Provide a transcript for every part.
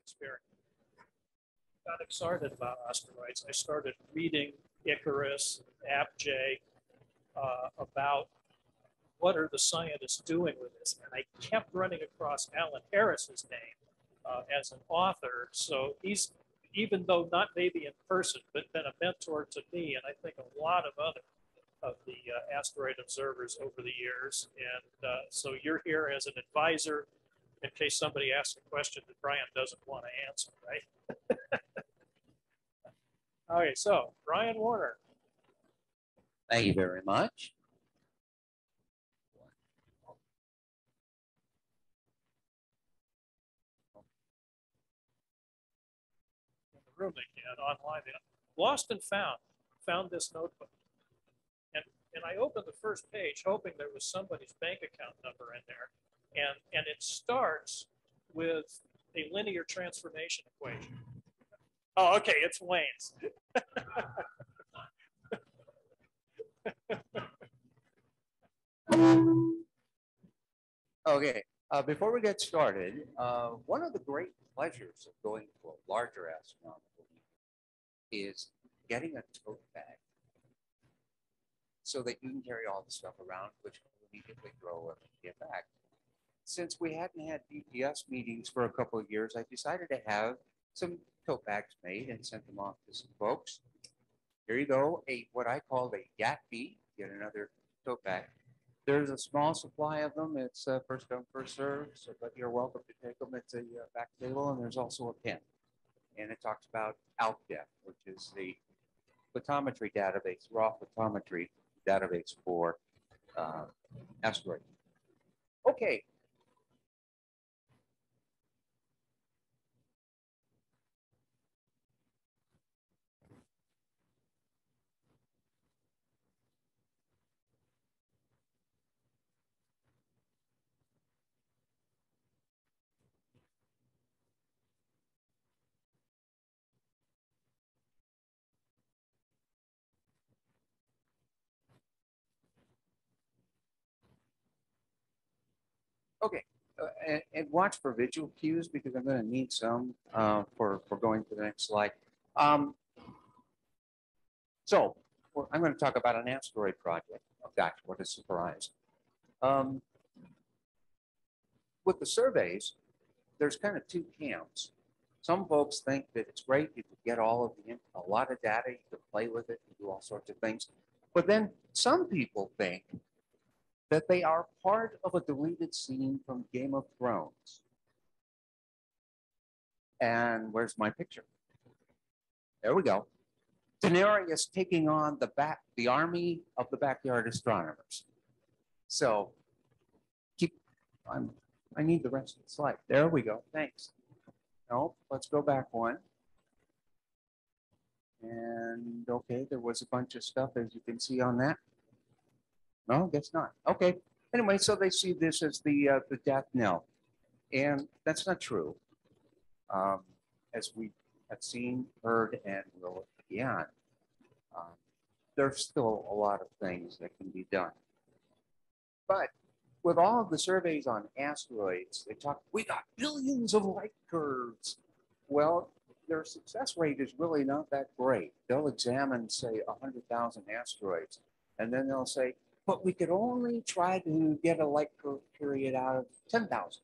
experience. Got excited about asteroids. I started reading Icarus, AppJ, about what are the scientists doing with this, and I kept running across Alan Harris's name as an author. So he's, even though not maybe in person, but been a mentor to me, and I think a lot of other of the asteroid observers over the years. And so you're here as an advisor in case somebody asks a question that Brian doesn't want to answer, right? Okay, so Brian Warner. Thank you very much. In the room again, online. Lost and found this notebook. And I opened the first page hoping there was somebody's bank account number in there. And it starts with a linear transformation equation. Oh, okay, it's Wayne's. Okay, before we get started, one of the great pleasures of going to a larger astronomical meeting is getting a tote bag so that you can carry all the stuff around, which will immediately throw when you get back. Since we hadn't had DPS meetings for a couple of years, I decided to have some tote bags made and sent them off to some folks. Here you go, what I call a YAT-B, get another tote bag. There's a small supply of them. It's first come, first served, so, but you're welcome to take them. It's a back table, and there's also a pen. And it talks about ALPDEF, which is the photometry database, raw photometry database for Asteroid. Okay. Okay, and watch for visual cues because I'm going to need some for going to the next slide. So I'm going to talk about an asteroid project. Oh gosh, what a surprise. With the surveys, there's kind of two camps. Some folks think that it's great, you can get all of a lot of data, you can play with it, and do all sorts of things. But then some people think that they are part of a deleted scene from Game of Thrones. And where's my picture? There we go. Daenerys taking on the army of the backyard astronomers. So I need the rest of the slide. There we go. Thanks. No, let's go back one. And okay, there was a bunch of stuff as you can see on that. No, guess not. Okay. Anyway, so they see this as the death knell, and that's not true. As we have seen, heard, and will again, there's still a lot of things that can be done. But with all of the surveys on asteroids, they talk, we got billions of light curves. Well, their success rate is really not that great. They'll examine, say, 100,000 asteroids, and then they'll say, but we could only try to get a light curve period out of 10,000.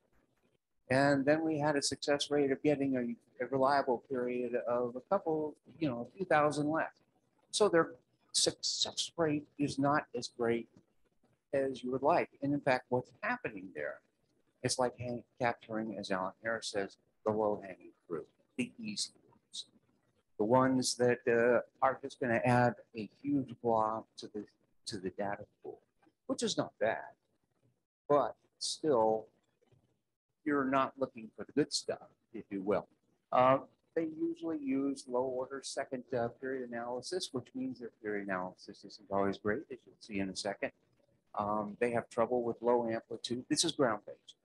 And then we had a success rate of getting a reliable period of a few thousand left. So their success rate is not as great as you would like. And in fact, what's happening there, it's like capturing, as Alan Harris says, the low-hanging fruit, the easy ones, the ones that are just going to add a huge blob to the data pool, which is not bad, but still, you're not looking for the good stuff, if you will. They usually use low-order second period analysis, which means their period analysis isn't always great, as you'll see in a second. They have trouble with low amplitude. This is ground-based.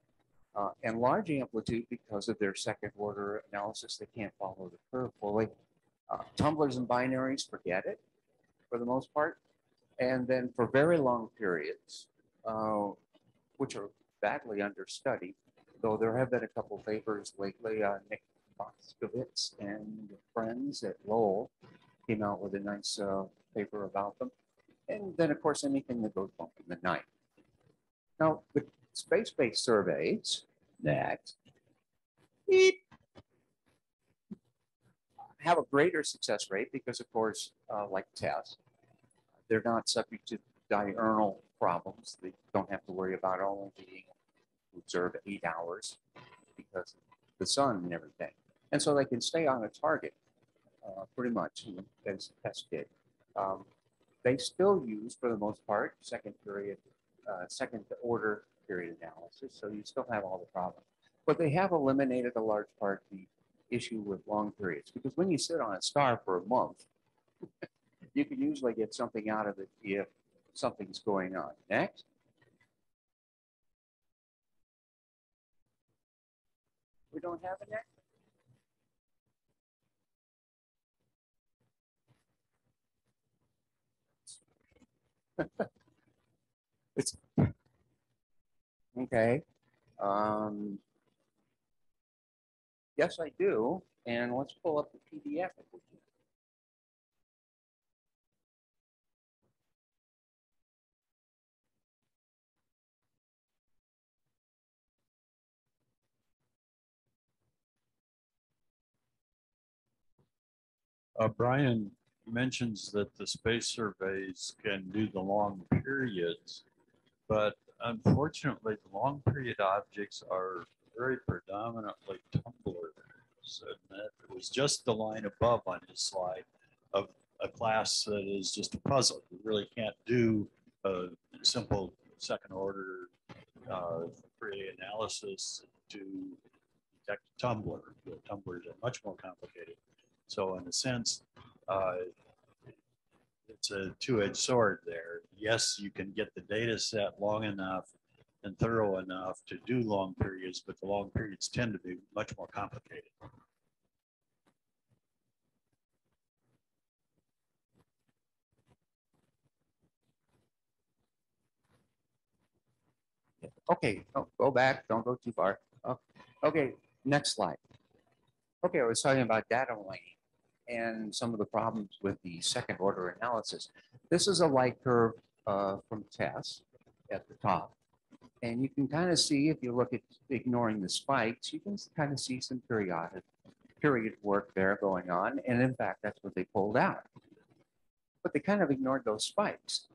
And large amplitude, because of their second-order analysis, they can't follow the curve fully. Tumblers and binaries, forget it, for the most part. And then for very long periods, which are badly understudied, though there have been a couple papers lately, Nick Boscovitz and friends at Lowell came out with a nice paper about them. And then, of course, anything that goes bump in the night. Now, the space-based surveys that have a greater success rate because, of course, like TESS, they're not subject to diurnal problems. They don't have to worry about only being to observe 8 hours because of the sun and everything. And so they can stay on a target pretty much as TESS did. They still use, for the most part, second order period analysis. So you still have all the problems. But they have eliminated a large part the issue with long periods, because when you sit on a star for a month, you can usually get something out of it if something's going on. Next. We don't have a next? It's okay. Yes, I do. And let's pull up the PDF. Brian mentions that the space surveys can do the long periods, but unfortunately, the long period objects are very predominantly tumblers. And that was just the line above on his slide of a class that is just a puzzle. You really can't do a simple second order Fourier analysis to detect a tumbler. The tumblers are much more complicated. So in a sense, it's a two-edged sword there. Yes, you can get the data set long enough and thorough enough to do long periods, but the long periods tend to be much more complicated. Okay, go back, don't go too far. Okay, next slide. Okay, I was talking about data mining and some of the problems with the second order analysis. This is a light curve from TESS at the top. And you can kind of see, if you look at ignoring the spikes, you can kind of see some period work there going on. And in fact, that's what they pulled out. But they kind of ignored those spikes.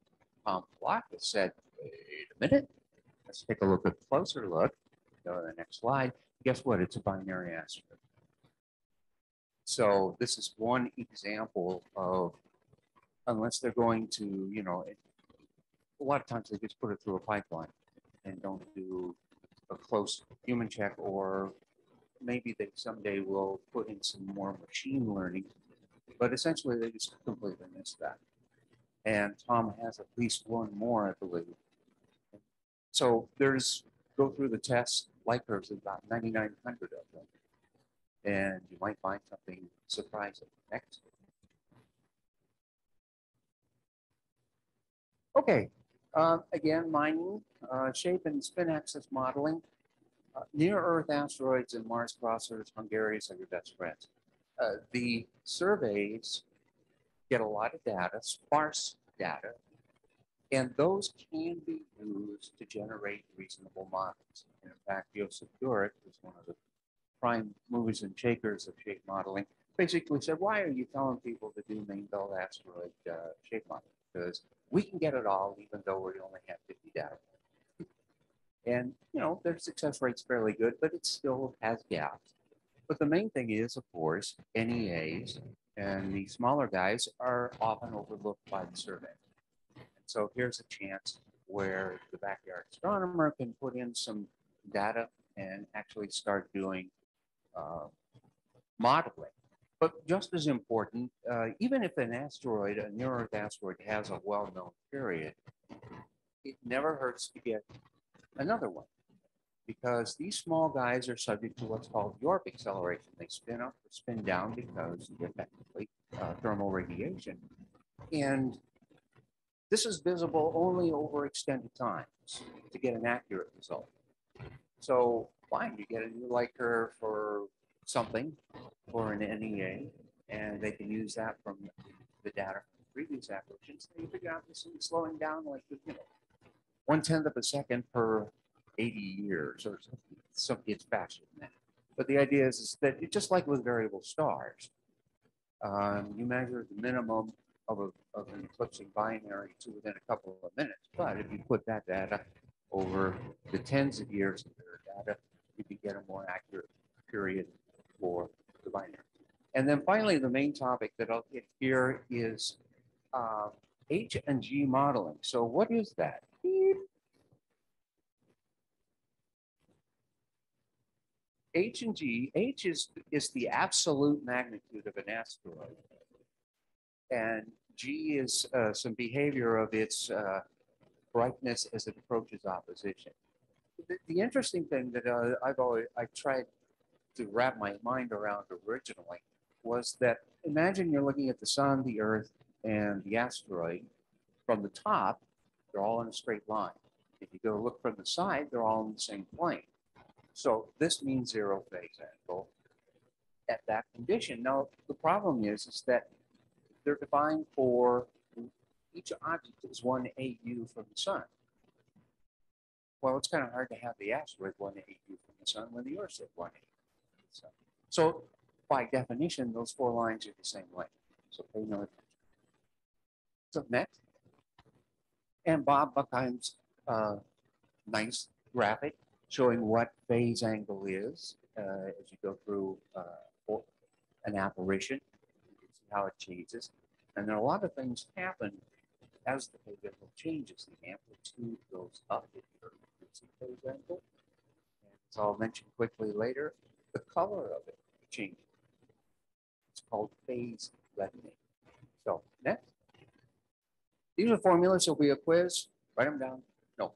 Block has said, wait a minute, let's take a closer look. Go to the next slide. Guess what? It's a binary asteroid. So this is one example of, unless they're going to, you know, a lot of times they just put it through a pipeline and don't do a close human check, or maybe they someday will put in some more machine learning, but essentially they just completely missed that. And Tom has at least one more, I believe. So go through the test, light curves, about 9,900 of them, and you might find something surprising. Next. Okay, again, mining, shape and spin axis modeling. Near-Earth asteroids and Mars crossers, Hungarians are your best friends. The surveys get a lot of data, sparse data, and those can be used to generate reasonable models. And in fact, Joseph Durek was one of the prime movers and shakers of shape modeling, basically said, why are you telling people to do main belt asteroid shape modeling? Because we can get it all, even though we only have 50 data. And, you know, their success rate's fairly good, but it still has gaps. But the main thing is, of course, NEAs and the smaller guys are often overlooked by the survey. And so here's a chance where the backyard astronomer can put in some data and actually start doing modeling. But just as important, even if an asteroid, a near-Earth asteroid, has a well-known period, it never hurts to get another one, because these small guys are subject to what's called warp acceleration. They spin up or spin down because of effectively thermal radiation. And this is visible only over extended times to get an accurate result. So fine, you get a new light curve for something for an NEA, and they can use that from the data from previous applications. They figure out this is slowing down like, 1/10 of a second per 80 years or something. Something gets faster than that. But the idea is that just like with variable stars, you measure the minimum of an eclipsing binary to within a couple of minutes. But if you put that data over the tens of years of their data, you can get a more accurate period for the binary. And then finally, the main topic that I'll hit here is H and G modeling. So what is that? H and G, H is the absolute magnitude of an asteroid. And G is some behavior of its brightness as it approaches opposition. The interesting thing that I tried to wrap my mind around originally was that imagine you're looking at the sun, the earth, and the asteroid. From the top, they're all in a straight line. If you go look from the side, they're all in the same plane. So this means zero phase angle at that condition. Now, the problem is that they're defined for each object is 1 AU from the sun. Well, it's kind of hard to have the asteroid 1 AU from the sun when the Earth's at 1 AU from the sun. So by definition, those four lines are the same length. So pay no attention. So next, and Bob Buckheim's nice graphic showing what phase angle is as you go through an apparition. You can see how it changes. And then a lot of things happen as the phase angle changes. The amplitude goes up if you're increasing phase angle. And as I'll mention quickly later, the color of it changes. It's called phase reddening. So next. These are formulas. There'll be a quiz. Write them down. No.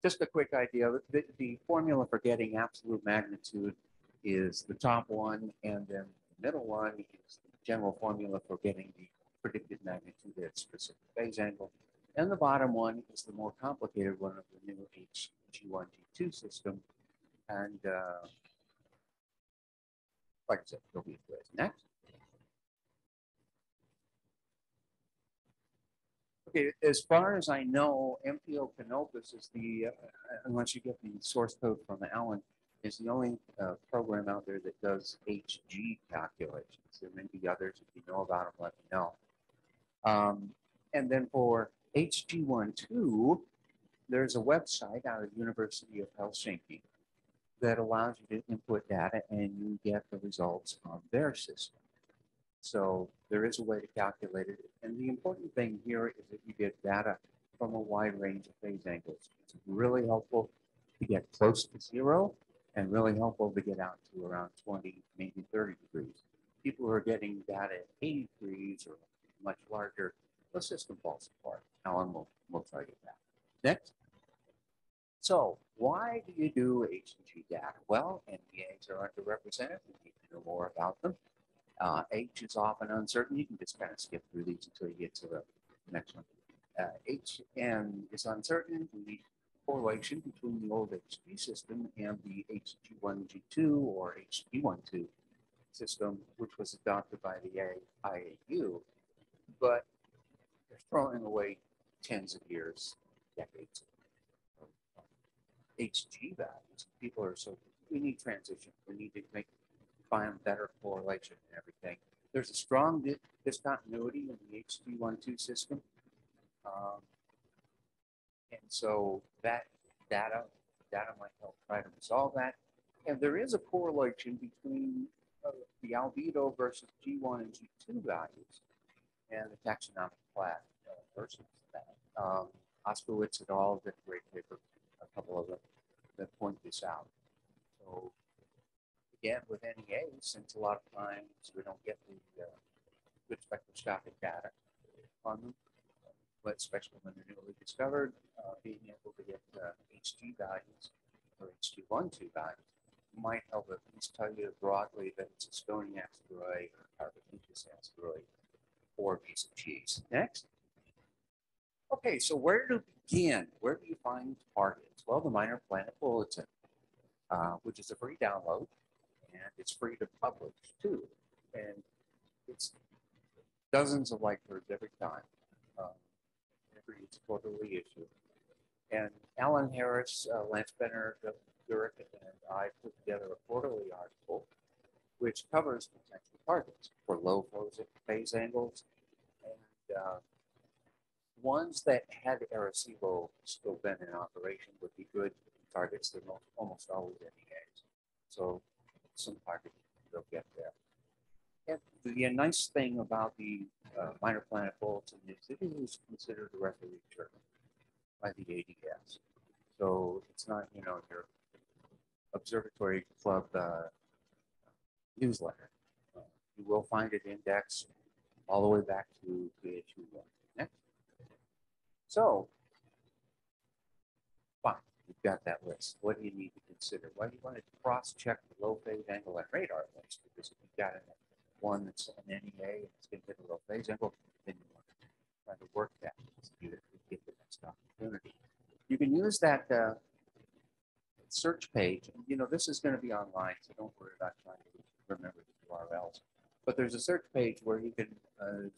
Just a quick idea. The formula for getting absolute magnitude is the top one, and then the middle one is the general formula for getting the predicted magnitude at specific phase angle. And the bottom one is the more complicated one of the new HG1, G2 system. And like I said, there'll be a quiz. Next. Okay, as far as I know, MPO Canopus is the, unless you get the source code from Alan, is the only program out there that does HG calculations. There may be others. If you know about them, let me know. And then for HG12, there's a website out of the University of Helsinki that allows you to input data and you get the results on their system. So there is a way to calculate it. And the important thing here is that you get data from a wide range of phase angles. It's really helpful to get close to zero and really helpful to get out to around 20, maybe 30 degrees. People who are getting data at 80 degrees or much larger, the system falls apart. Alan will tell you that. Next. So why do you do H&G data? Well, NPAs are underrepresented. We need to know more about them. H is often uncertain. You can just kind of skip through these until you get to the next one. HN is uncertain. We need correlation between the old HG system and the HG1G2 or HG12 system, which was adopted by the IAU. But they're throwing away tens of years, decades of HG values. People are so, we need transition. We need to find better correlation and everything. There's a strong discontinuity in the HG12 system. And so that data might help try to resolve that. And there is a correlation between the albedo versus G1 and G2 values and the taxonomic class versus that. Oskowitz et al. Did a great paper, a couple of them, that point this out. So again, with NEA, since a lot of times we don't get the good spectroscopic data on them, but especially when they're newly discovered, being able to get HG values or HG12 values might help at least tell you broadly that it's a stony asteroid or carbonaceous asteroid or a piece of cheese. Next. Okay, so where to begin? Where do you find targets? Well, the Minor Planet Bulletin, which is a free download. and it's free to publish too. And it's dozens of light curves every time, every quarterly issue. And Alan Harris, Lance Benner, Durek, and I put together a quarterly article which covers potential targets for low phase angles and ones that had Arecibo still been in operation would be good targets. They're almost always NEAs. So some targets they'll get there. And the nice thing about the minor planet bulletin is it is considered a referee journal by the ADS. So it's not, you know, your observatory club newsletter. You will find it indexed all the way back to issue 1. Next. So, fine, you've got that list. What do you need to consider? Well, you want to cross-check the low phase angle and radar list, because if you've got one that's an NEA and it's going to hit a low phase angle, then you want to try to work that so you get the next opportunity. You can use that search page. And, you know, this is going to be online, so don't worry about trying to remember the URLs. But there's a search page where you can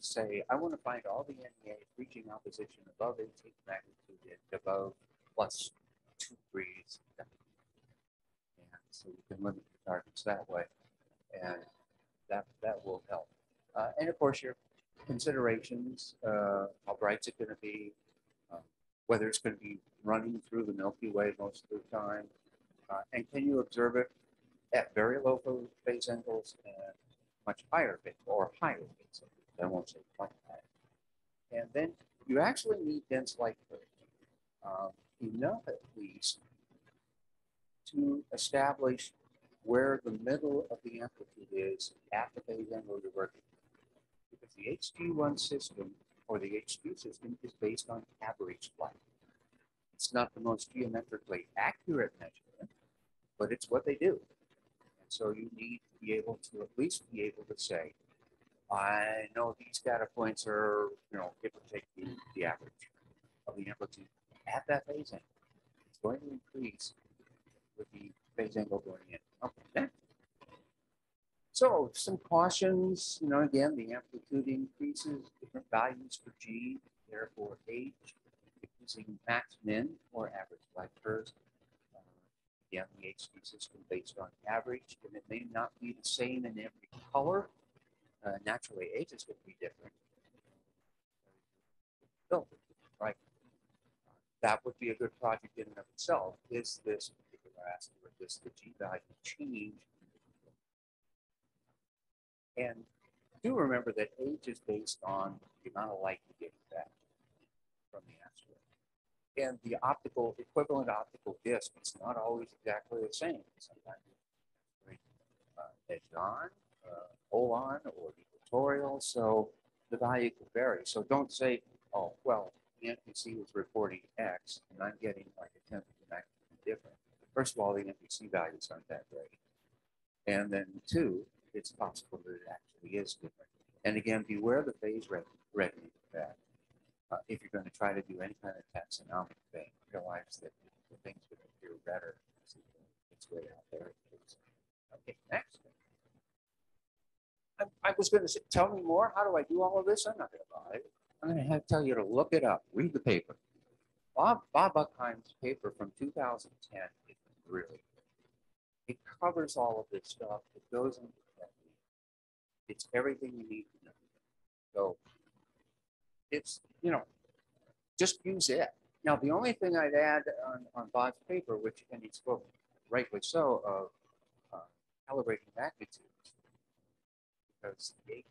say, I want to find all the NEAs reaching opposition above 18 magnitude and above plus 2 degrees. And so you can limit your targets that way. And that will help. And of course, your considerations, how bright's it going to be, whether it's going to be running through the Milky Way most of the time, and can you observe it at very low phase angles and much higher phase or higher phase angles. I won't say quite high. And then you actually need dense light curves, enough at least to establish where the middle of the amplitude is at the phase angle you're working. Because the HG1 system or the HG system is based on average light. It's not the most geometrically accurate measurement, but it's what they do. And so you need to be able to at least be able to say, I know these data points are, you know, give or take the average of the amplitude at that phase angle. It's going to increase with the phase angle going in. Okay. So some cautions, you know, again, the amplitude increases, different values for G, therefore H, using max min or average light curves. Again, the HD system based on average, and it may not be the same in every color. Naturally, H is going to be different. Filter, right? That would be a good project in and of itself. Is this particular asteroid, does the G value change? And do remember that H is based on the amount of light you get back from the asteroid. And the optical, equivalent optical disk is not always exactly the same. Sometimes it's edged on, hole on, or equatorial, so the value can vary. So don't say, oh, well, the NPC was reporting X, and I'm getting like a tenth of the magnitude different. First of all, the NPC values aren't that great. And then two, it's possible that it actually is different. And again, beware the phase reddening effect. If you're going to try to do any kind of taxonomic thing, realize that the thing's going to appear better. It's way out there. Okay, next. I was going to say, tell me more. How do I do all of this? I'm not going to buy it. I'm going to have to tell you to look it up. Read the paper. Bob Buckheim's paper from 2010 is really good. It covers all of this stuff. It goes into that. It's everything you need to know. So it's, you know, just use it. Now, the only thing I'd add on Bob's paper, which, and he spoke rightly so, of calibrating magnitudes, because H,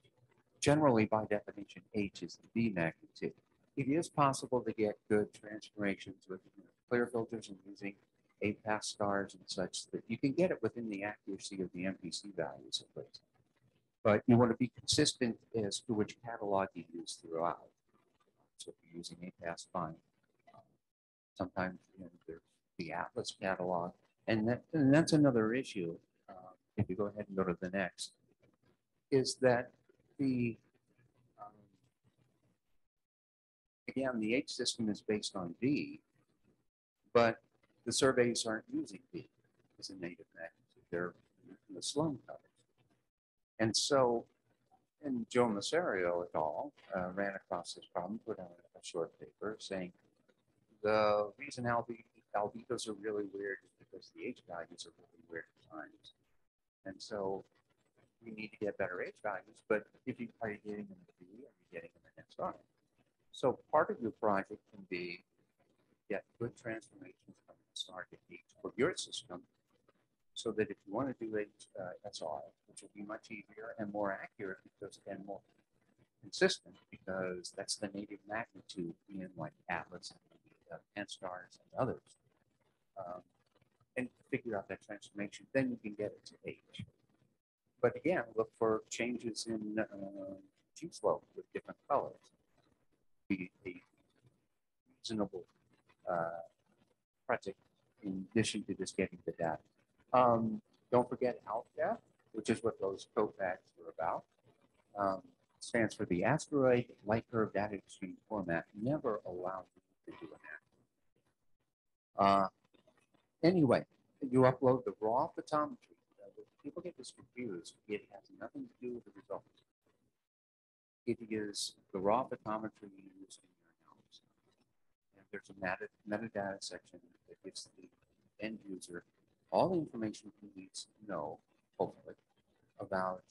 generally by definition, H is the B magnitude. It is possible to get good transformations with clear filters and using A-pass stars and such that you can get it within the accuracy of the MPC values at least. But you want to be consistent as to which catalog you use throughout. So if you're using A-pass, fine. Sometimes, you know, there's the Atlas catalog, and that's another issue. If you go ahead and go to the next, is that the again, the H system is based on V, but the surveys aren't using V as a native magnitude. They're the Sloan covers. And so, and Joe Masario et al. Ran across this problem, put out a short paper saying the reason albedos are really weird is because the H values are really weird at times. And so we need to get better H values, but are you getting them in B, are you getting them in SI? So part of your project can be get good transformations from SR to H for your system, so that if you want to do SR, which will be much easier and more accurate and more consistent, because that's the native magnitude in like Atlas and N-stars and others, and figure out that transformation, then you can get it to H. But again, look for changes in G-slope with different colors. Be a reasonable project in addition to just getting the data. Don't forget AlpDef, which is what those co-packs are about. Stands for the Asteroid Lightcurve Data Exchange Format. Never allowed you to do that. Anyway, you upload the raw photometry. People get this confused. It has nothing to do with the results. It is the raw photometry used in your analysis. And there's a metadata section that gives the end user all the information he needs to know, hopefully, about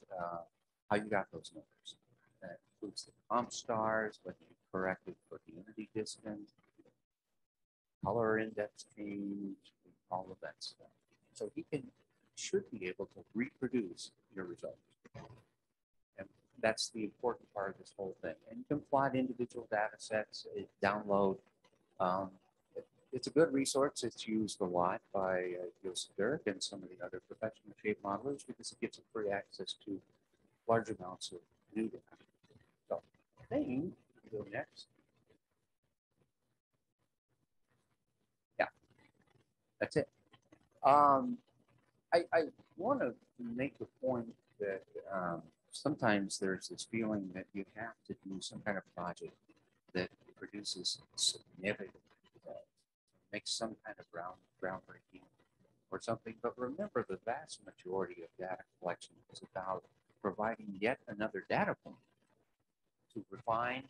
how you got those numbers. That includes the comp stars, whether you corrected for the unity distance, color index change, all of that stuff. So he should be able to reproduce your results. And that's the important part of this whole thing. And you can plot individual data sets, download. It's a good resource. It's used a lot by Joseph Dirk and some of the other professional shape modelers because it gives them free access to large amounts of new data. So, thing, go next. Yeah, that's it. I want to make the point that sometimes there's this feeling that you have to do some kind of project that produces significant results, makes some kind of groundbreaking or something. But remember, the vast majority of data collection is about providing yet another data point to refine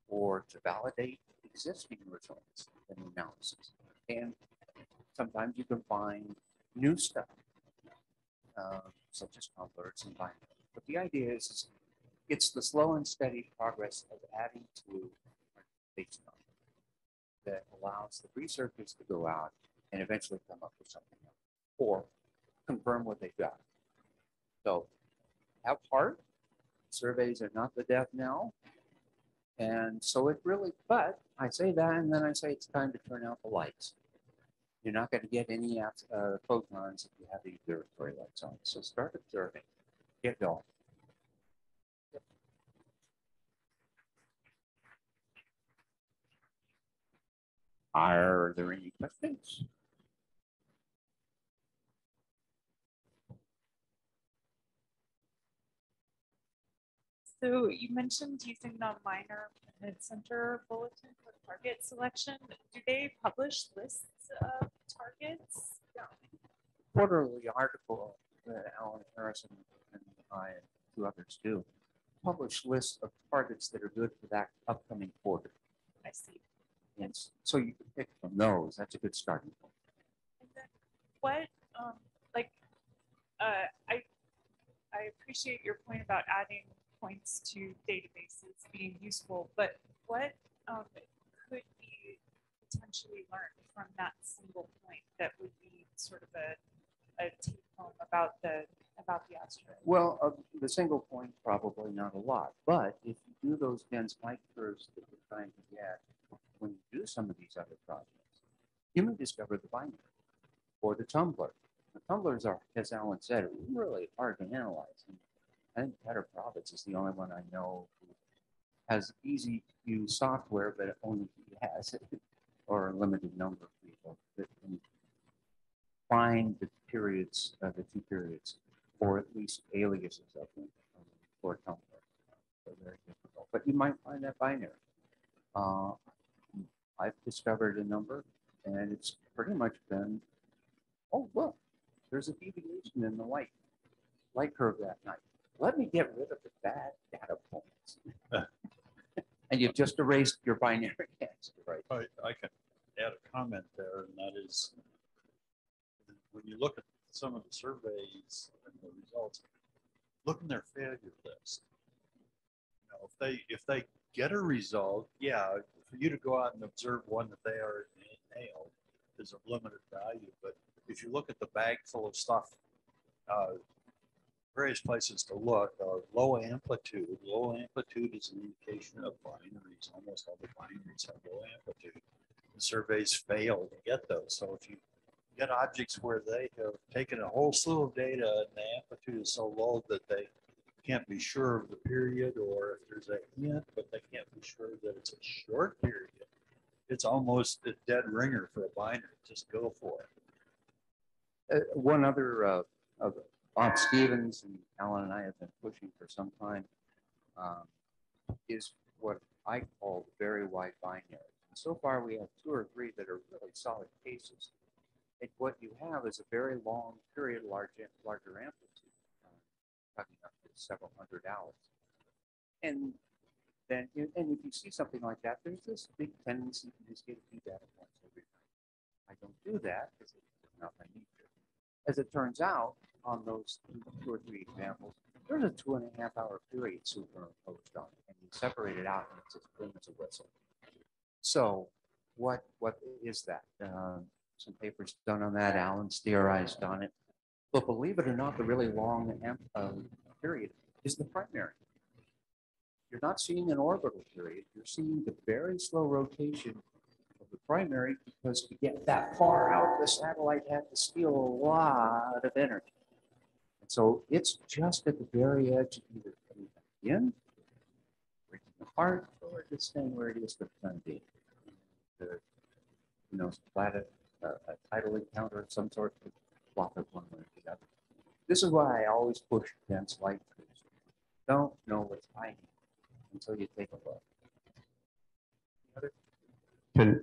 or to validate existing results in analysis. And sometimes you can find new stuff, such as converts and binaries. But the idea is it's the slow and steady progress of adding to base number that allows the researchers to go out and eventually come up with something else or confirm what they've got. So have heart. Surveys are not the death knell. And so it really, but I say that and then I say it's time to turn out the lights. You're not going to get any photons if you have the observatory lights on. So start observing. Get going. Are there any questions? So you mentioned using the minor mid-center bulletin for target selection. Do they publish lists of targets? Yeah. Quarterly article that Alan Harrison and I and two others do publish lists of targets that are good for that upcoming quarter. I see. And so you can pick from those. That's a good starting point. And then what, I appreciate your point about adding points to databases being useful, but what could be potentially learned from that single point that would be sort of a take home about the asteroid? Well, the single point, probably not a lot, but if you do those dense light curves that we're trying to get, when you do some of these other projects, you may discover the binary or the tumbler. The tumblers are, as Alan said, really hard to analyze. And I think Peter Profits is the only one I know who has easy to use software, but only he has it, or a limited number of people that can find the periods, the two periods, or at least aliases of them for Tumblr. They're very difficult, but you might find that binary. I've discovered a number, and it's pretty much been, oh, look, there's a deviation in the light curve that night. Let me get rid of the bad data points. And you've just erased your binary asteroid. I can add a comment there, and that is when you look at some of the surveys and the results, look in their failure list. You know, if they get a result, yeah, for you to go out and observe one that they are nailed is of limited value. But if you look at the bag full of stuff, various places to look are low amplitude. Low amplitude is an indication of binaries. Almost all the binaries have low amplitude. The surveys fail to get those. So if you get objects where they have taken a whole slew of data and the amplitude is so low that they can't be sure of the period, or if there's a hint, but they can't be sure that it's a short period, it's almost a dead ringer for a binary. Just go for it. One other of Bob Stevens and Alan and I have been pushing for some time is what I call very wide binaries. And so far we have 2 or 3 that are really solid cases. And what you have is a very long period, larger amplitude, talking up to several hundred hours. And then, and if you see something like that, there's this big tendency to just get a few data points every night. I don't do that because it's not my nature. As it turns out, on those 2 or 3 examples, there's a 2.5-hour period superimposed on it, and you separate it out, and it's as clean as a whistle. So, what is that? Some papers done on that. Alan's theorized on it. But believe it or not, the really long period is the primary. You're not seeing an orbital period. You're seeing the very slow rotation of the primary, because to get that far out, the satellite had to steal a lot of energy. And so it's just at the very edge of either coming back in, breaking apart, or just staying where it is for the time being. A tidal encounter of some sort to flop it one way or the other. This is why I always push against light curves. Don't know what's hiding until you take a look.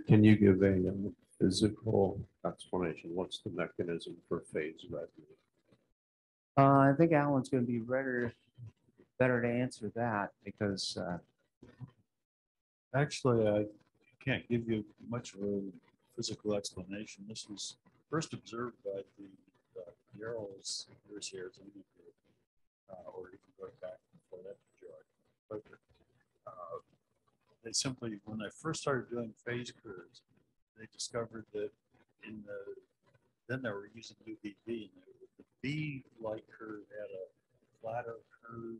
Can you give a physical explanation? What's the mechanism for phase resonance? I think Alan's going to be better to answer that, because Actually, I can't give you much of a physical explanation. This was first observed by the Yarrow's years in the group, or even going back before that, George. But they simply, when they first started doing phase curves, they discovered that then they were using UVB, and the B light curve had a flatter curve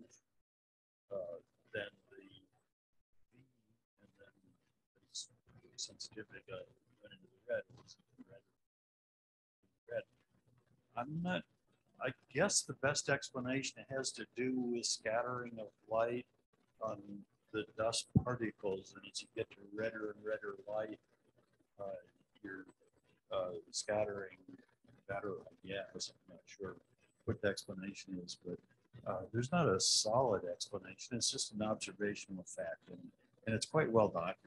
than the V, and then the sensitivity went into the red. I guess the best explanation has to do with scattering of light on the dust particles, and as you get to redder and redder light, you're scattering better, I guess. I'm not sure what the explanation is, but there's not a solid explanation. It's just an observational fact, and it's quite well documented.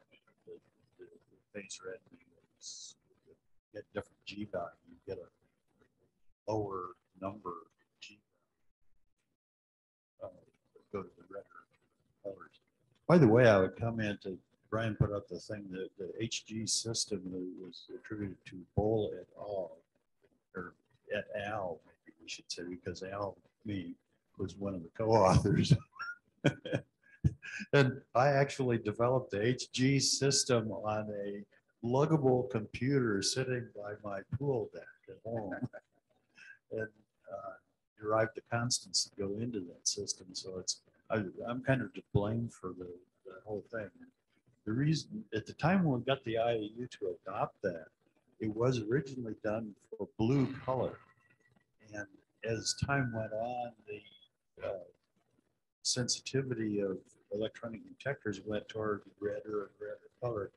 The phase reddening is, you get different G value, you get a lower number G value, go to the redder colors. By the way, I would comment that Brian put out the thing that the HG system that was attributed to Bull et al., or et al., maybe we should say, because Al, me, was one of the co-authors. And I actually developed the HG system on a luggable computer sitting by my pool deck at home, and derived the constants that go into that system. So I'm kind of to blame for the whole thing. The reason, at the time when we got the IAU to adopt that, it was originally done for blue color. And as time went on, the sensitivity of electronic detectors went toward redder and redder color.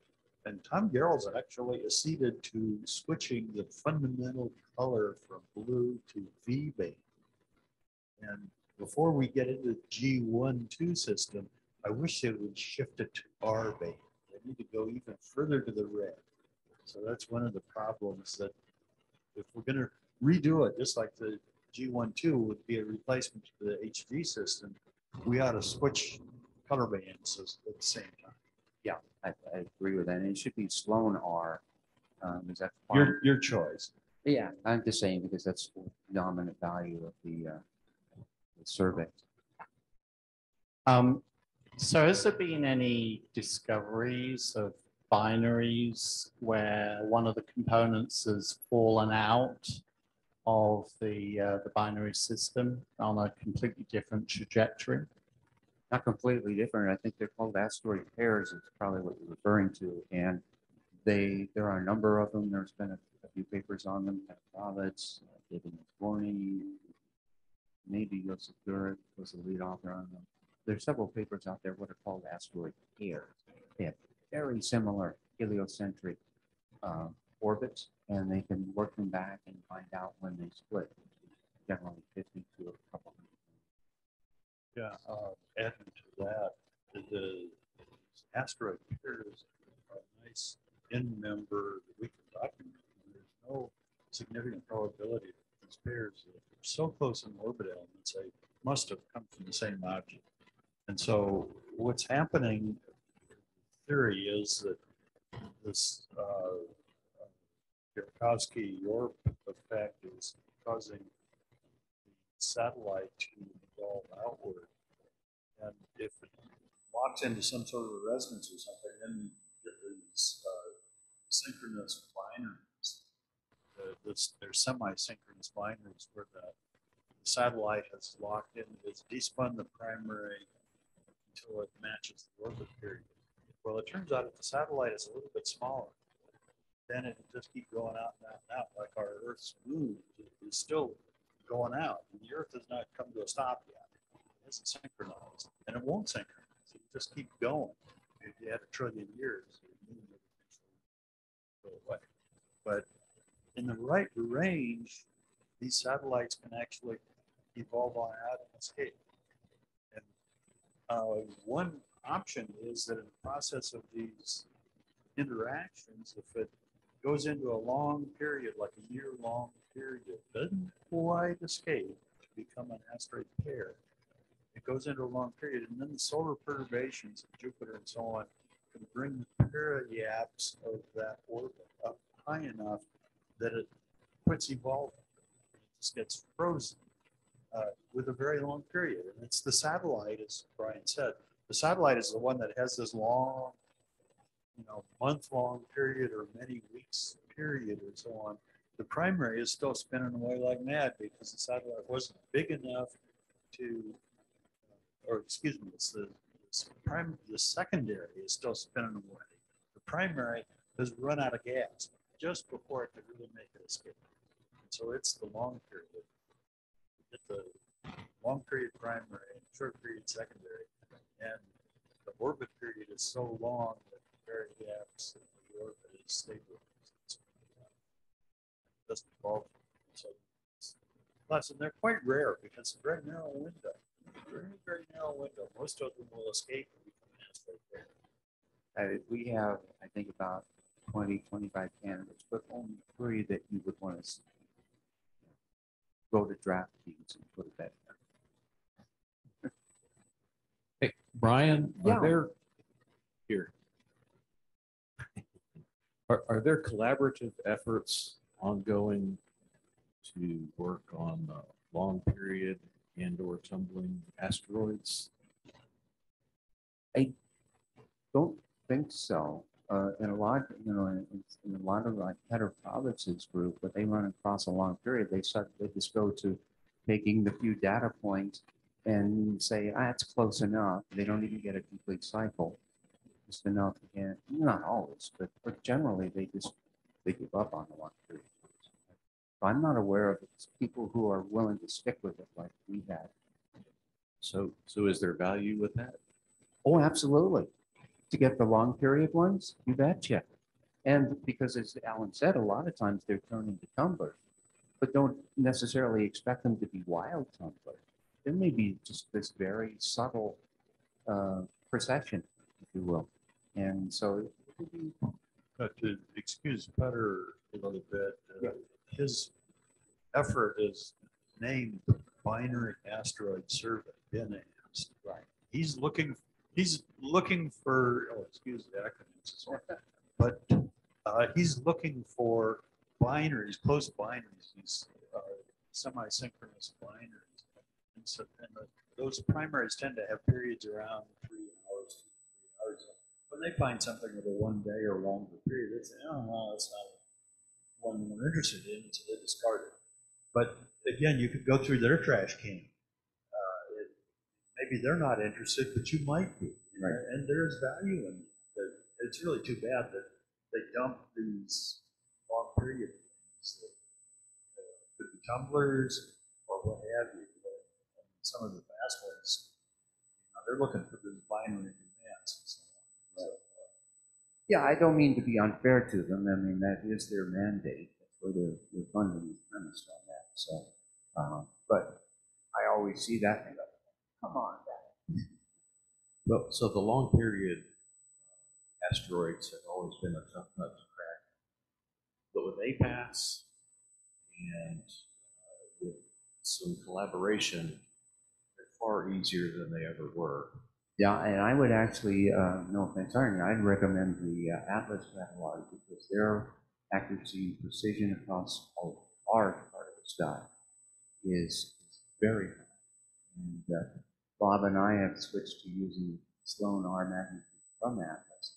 And Tom Garrels actually acceded to switching the fundamental color from blue to V band. And before we get into the G1-2 system, I wish they would shift it to R band. They need to go even further to the red. So that's one of the problems, that if we're going to redo it, just like the G12 would be a replacement for the HG system, we ought to switch color bands at the same time. Yeah, I agree with that. And it should be Sloan R. Is that Your choice. Yeah, I'm just saying because that's the dominant value of the survey. So has there been any discoveries of binaries where one of the components has fallen out of the binary system on a completely different trajectory? Not completely different. I think they're called asteroid pairs. Is probably what you're referring to, and there are a number of them. There's been a few papers on them. Roberts, David Morney, maybe Joseph Gurek was the lead author on them. There's several papers out there what are called asteroid pairs. They have very similar heliocentric orbits, and they can work them back and find out when they split. Generally 50 to a couple hundred. Yeah, adding to that, the asteroid pairs are a nice end member that we can document. There's no significant probability that these pairs are so close in orbit elements, they must have come from the same object. And so what's happening, theory is that this Yarkovsky-Yorp effect is causing the satellite to evolve outward. And if it locks into some sort of a resonance or something, then you get these synchronous binaries. They're semi-synchronous binaries where the satellite has locked in, it's despun the primary until it matches the orbit period. Well, it turns out if the satellite is a little bit smaller, then it will just keep going out and out and out, like our Earth's moon is still going out. And the Earth has not come to a stop yet. It isn't synchronized, and it won't synchronize. It will just keep going. If you had 1 trillion years, the moon would eventually go away. But in the right range, these satellites can actually evolve on out and escape. And one option is that in the process of these interactions, if it goes into a long period, like a year-long period, it doesn't quite escape to become an asteroid pair. It goes into a long period, and then the solar perturbations of Jupiter and so on can bring the periapse of that orbit up high enough that it quits evolving. It just gets frozen with a very long period. And it's the satellite, as Brian said, the satellite is the one that has this long, month-long period or many weeks period or so on. The primary is still spinning away like mad because the satellite wasn't big enough to, or excuse me, the secondary is still spinning away. The primary has run out of gas just before it could really make it escape. And so it's the long period. You get the long period primary and short period secondary, and the orbit period is so long that the periapse of the orbit is stable. It doesn't evolve. So plus, and they're quite rare because it's a very narrow window. Very, very narrow window. Most of them will escape and become an asteroid pair. We have, I think, about 20, 25 candidates, but only 3 that you would want to go to DraftKings and put it back there. Hey, Brian, Yeah. are there here? Are there collaborative efforts ongoing to work on long period and/or tumbling asteroids? I don't think so. In a lot, in a lot of like Peter Provitz's group, but they run across a long period. They just go to taking the few data points and say, it's close enough. They don't even get a complete cycle. Just enough again. Not always, but generally they give up on the long period. So I'm not aware of people who are willing to stick with it like we had. So is there value with that? Oh, absolutely. To get the long period ones, you betcha. And because as Alan said, a lot of times they're turning to tumblers, but don't necessarily expect them to be wild tumblers. There may be just this very subtle precession, if you will. And so it could be. But to excuse Peter a little bit, Yeah. his effort is named Binary Asteroid Survey, BINAST. Right. He's looking for, oh, excuse the acronyms, but he's looking for binaries, close binaries, these semi-synchronous binaries. And so, those primaries tend to have periods around 3 hours, 3 hours. When they find something with a 1 day or longer period, they say, oh, no, that's not one we're interested in, so they discard it. But again, you could go through their trash can. Maybe they're not interested, but you might be. Right. And there is value in that. It's really too bad that they dump these long period things that could be tumblers or what have you. But some of the fast ones, they're looking for this binary advance. So, Yeah, I don't mean to be unfair to them. I mean, that is their mandate. That's where their funding is premised on that. So, but I always see that and go, come on, Dad. Well, so the long period asteroids have always been a tough nut to crack. But with APAS and with some collaboration, they're far easier than they ever were. Yeah, and I would actually, no offense, Arnie, I'd recommend the Atlas catalog because their accuracy and precision across a large part of the stuff is very high. And Bob and I have switched to using Sloan R magnitude from Atlas.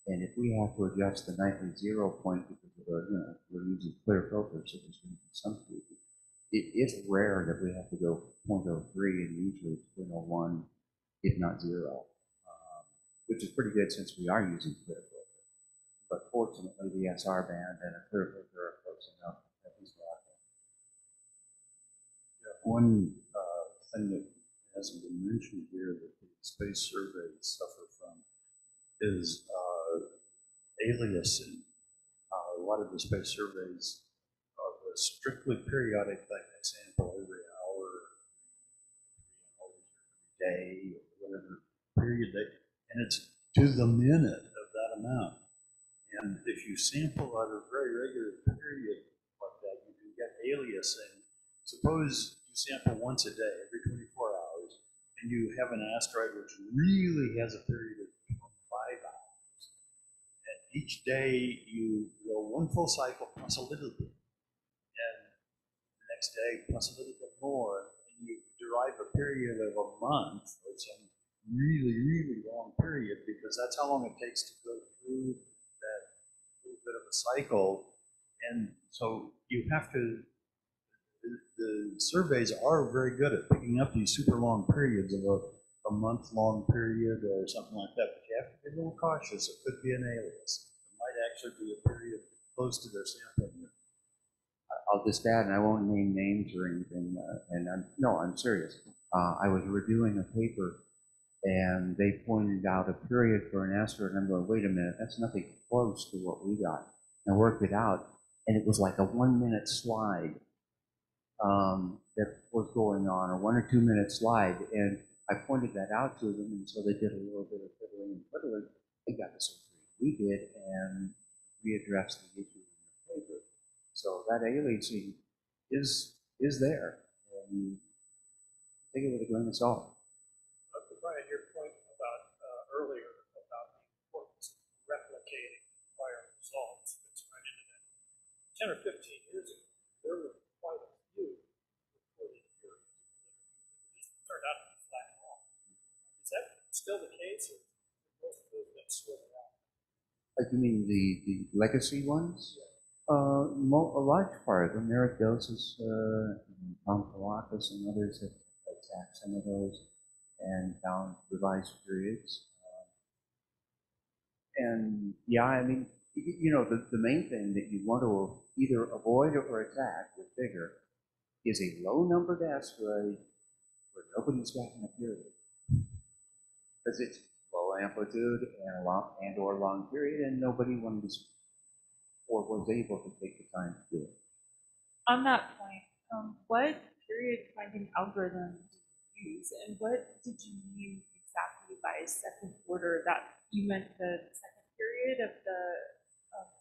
And if we have to adjust the nightly 0 point because of we're using clear filters, so there's going to be some tweaking. It is rare that we have to go 0.03 and usually it's 0.01, if not 0, which is pretty good since we are using clear filter. But fortunately, the SR band and a clear filter are close enough that these are out there. Yeah, one thing that hasn't been mentioned here that the space surveys suffer from is aliasing. A lot of the space surveys are a strictly periodic thing. They sample every hour, every day, or whatever period and it's to the minute of that amount. And if you sample at a very regular period like that, you can get aliasing. Suppose you sample once a day, every 24 hours, and you have an asteroid which really has a period of 25 hours. And each day you go one full cycle plus a little bit. And the next day plus a little bit more. And you derive a period of a month or some really, really long period because that's how long it takes to go through that little bit of a cycle. And so you have to, the surveys are very good at picking up these super long periods of a month-long period or something like that, but you have to be a little cautious. It could be an alias. It might actually be a period close to their sampling. I'll just add, and I won't name names or anything, I'm serious. I was reviewing a paper and they pointed out a period for an asteroid, and I'm going, wait a minute, that's nothing close to what we got. And I worked it out, and it was like a 1 minute slide that was going on, a 1 or 2 minute slide, and I pointed that out to them, and so they did a little bit of fiddling and fiddling. They got the same thing we did, and readdressed the issue in their paper. So that aliasing is there, and take it with a grain of salt. Brian, your point about earlier about the importance of replicating prior results fits right into that. 10 or 15 years ago, there were quite a few reported periods that just turned out to be flat wrong. Is that still the case, or most of those been sorted out? You mean the legacy ones? Yeah. A large part of them, Eric Doses, Tom Kalakis, and others have attacked some of those and found revised periods. And yeah, I mean, the main thing that you want to either avoid or attack with bigger is a low numbered asteroid where nobody's gotten a period. Because it's low amplitude and or long period, and nobody wanted to or was able to take the time to do it. On that point, what period finding algorithm use, and what did you mean exactly by second order? That you meant the second period of the,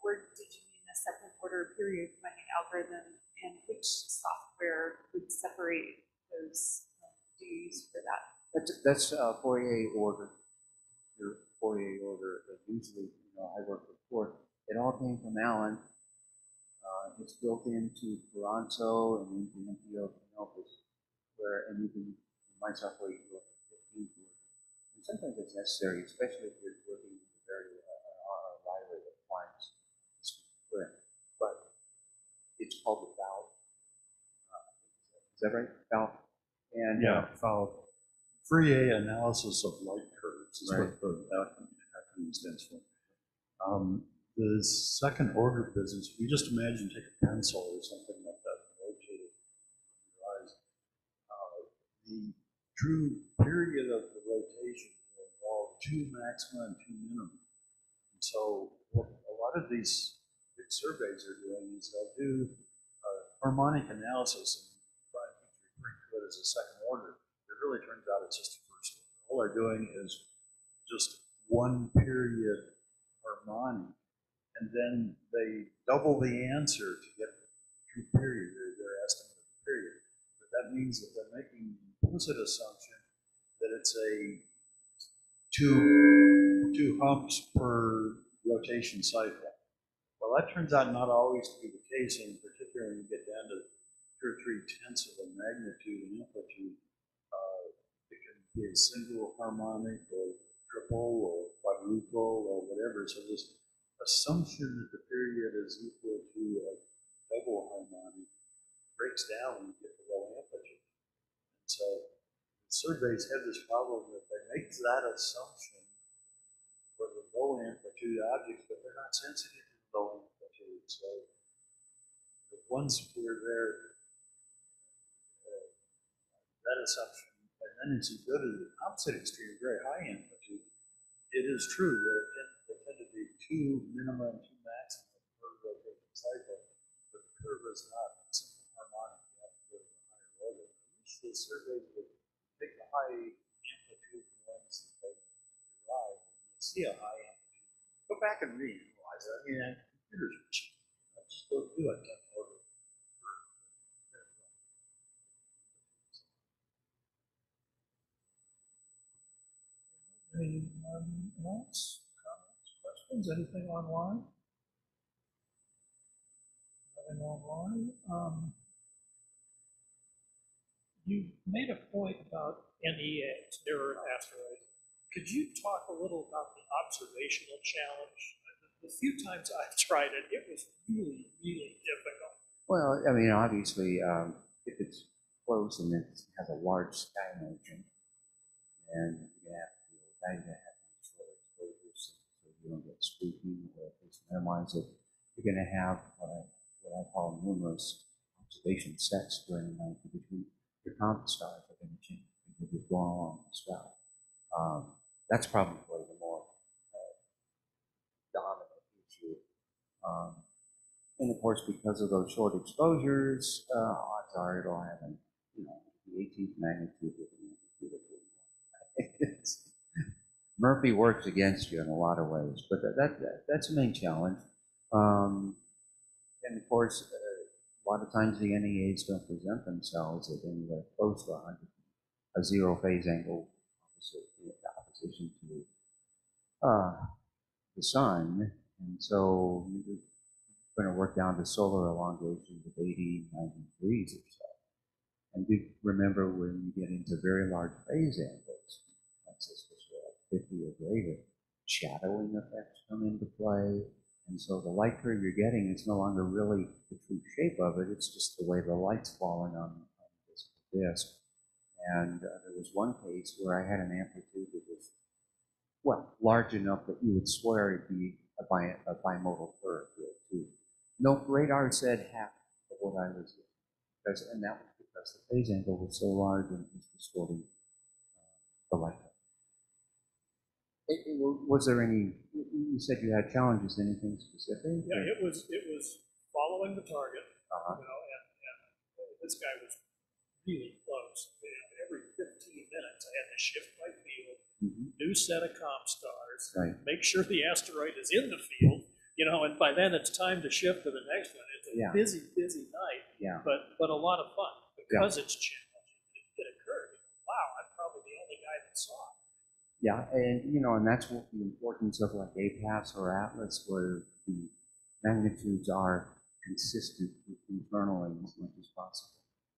or did you mean a second order period finding algorithm and which software would separate those dues for that? That's Fourier order. Your Fourier order. Usually, I work with Ford. It all came from Alan. It's built into Toronto and into MPO Canopus, and you might software you go 15 to it. And sometimes it's necessary, especially if you're working with a very library of clients. But it's called the valve. Is that right? Valve. And Yeah, Fourier analysis of light curves is right. what the acronym stands for. The second order business, we just imagine take a pencil or something like that, rotate it in your eyes. The true period of the rotation will involve two maxima and two minima. And so what a lot of these big surveys are doing is they'll do harmonic analysis and try to refer to it as a second order. It really turns out it's just a first order. All they're doing is just one period harmonic, and then they double the answer to get the true period, or their estimate of the period. But that means that they're making the implicit assumption that it's a two humps per rotation cycle. Well, that turns out not always to be the case, and particularly when you get down to 2 or 3 tenths of a magnitude and amplitude, it can be a single harmonic or triple or quadruple or whatever. So this assumption that the period is equal to a double harmonic breaks down when you get to low amplitude. And so the surveys have this problem that they make that assumption for the low amplitude objects, but they're not sensitive to low amplitude. So the ones where they're that assumption, and then as you go to the opposite extreme, very high amplitude, it is true that there tend to be 2 minima and 2 maxima per rotation cycle, but the curve is not simple harmonic. You have to go to the higher order. Usually surveys would take the high amplitude ones that they derive, and you see a high amplitude. Go back and reanalyze it. I mean, computers are cheap. Just go do a 10th order. Any notes, comments, questions, anything online? Nothing online. You made a point about NEAs, near asteroids. Could you talk a little about the observational challenge? The few times I've tried it, it was really, really difficult. Well, I mean, obviously, if it's close and it has a large sky margin, and you have to short exposures so you don't get spooky, or at least minimize it, you're going to have what I call numerous observation sets during the night between your compass stars are going to change because you're going along as well. That's probably the more dominant issue. And of course, because of those short exposures, odds are it'll have the 18th magnitude with an amplitude of 41. Murphy works against you in a lot of ways, but that's the main challenge. And of course, a lot of times the NEAs don't present themselves at anywhere close to a zero phase angle opposition to the sun, and so you're going to work down to solar elongations of 80, 90 degrees or so. And do remember when you get into very large phase angles, like 50 or greater, shadowing effects come into play. And so the light curve you're getting is no longer really the true shape of it, it's just the way the light's falling on this disk. And there was one case where I had an amplitude that was, large enough that you would swear it'd be a bimodal curve too. No, radar said half of what I was doing. And that was because the phase angle was so large and it was distorting the light. Was there any? You said you had challenges. Anything specific? Yeah, it was following the target. And this guy was really close. Every 15 minutes, I had to shift my field, new set of comp stars, make sure the asteroid is in the field. And by then it's time to shift to the next one. It's a busy, busy night. Yeah. but a lot of fun because it's challenging. It occurred. Wow, I'm probably the only guy that saw it. Yeah, and and that's what the importance of like APAS or Atlas, where the magnitudes are consistent internally as much as possible.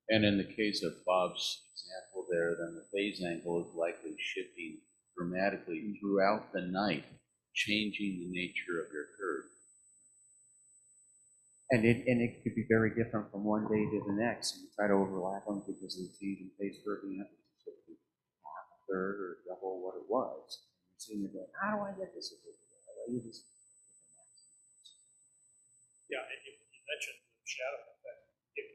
And in the case of Bob's example there, then the phase angle is likely shifting dramatically throughout the night, changing the nature of your curve. And it could be very different from one day to the next. And you try to overlap them because of the change in phase curve, you have to shift it half, a third, or double what it was. And you're sitting there going, how do I get this? Yeah, and you mentioned the shadow effect. If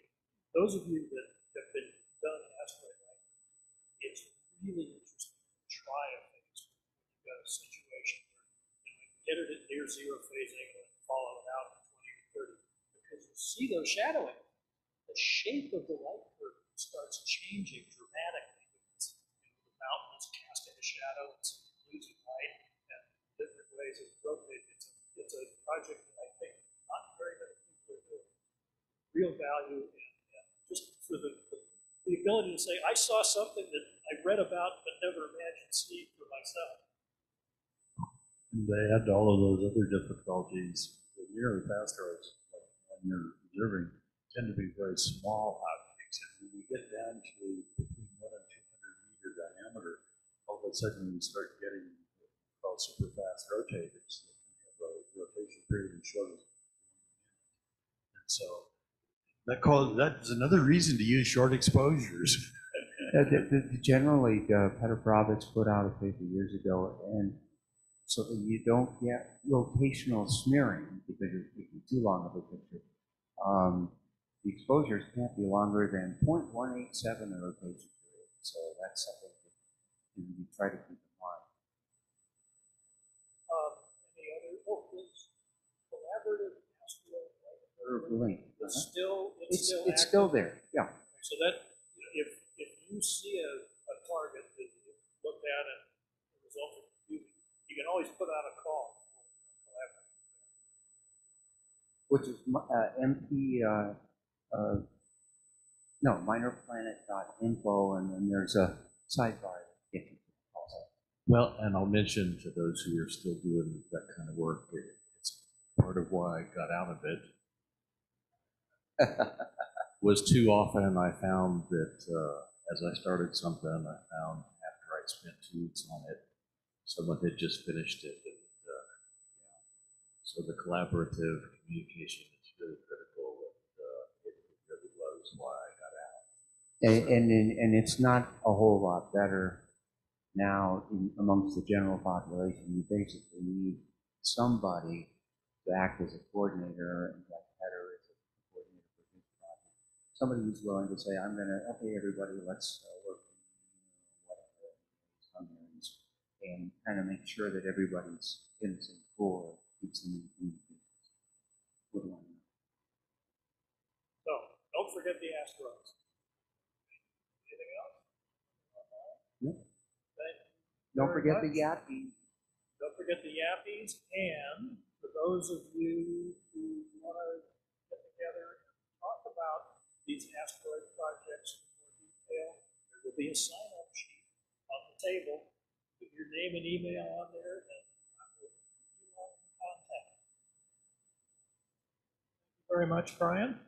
those of you that have been done asteroid light, it's really interesting to try a phase when you've got a situation where you get it at near zero phase angle and follow it out in 20 or 30, because you see those shadowing. The shape of the light curve starts changing dramatically. Because, the mountain is casting a shadow, it's losing light, and different ways of rotating. It's a project that I think not very many people are doing. Real value and just for the ability to say, I saw something that I read about but never imagined seeing for myself. And they add to all of those other difficulties. The near-Earth asteroids, like when you're observing, tend to be very small objects. And when you get down to between 1 and 200 meter diameter, all of a sudden you start getting called super fast rotators that can have a rotation period as short as 1 minute. And so that's another reason to use short exposures. Generally, Peter Brovitz put out a paper years ago, and so that you don't get rotational smearing because you're taking too long of a picture. The exposures can't be longer than 0.187 a rotation period. So that's something that you try to keep in mind. Any other? Oh, this collaborative asteroid Link. It's still it's still there. Yeah. So that if you see a target that you look at and the results are confusing, you can always put out a call for collaborative. Which is minorplanet.info, and then there's a sidebar that gets you also. Well, and I'll mention to those who are still doing that kind of work, it's part of why I got out of it. Was too often I found that as I started something, I found after I spent 2 weeks on it, someone had just finished it. And, so the collaborative communication is really critical. And, it really was why I got out. And it's not a whole lot better now amongst the general population. You basically need somebody to act as a coordinator, and like Peter is a coordinator for his project. Somebody who's willing to say, I'm going to, okay, everybody, let's work whatever, and kind of make sure that everybody's in the same pool, keeps them in communication. So don't forget the asteroids. Anything else? Yeah. Don't forget the yappies. Don't forget the yappies, and for those of you who want to get together and talk about these asteroid projects in more detail, there will be a sign-up sheet on the table with your name and email on there, and I will keep you all in contact. Thank you very much, Brian.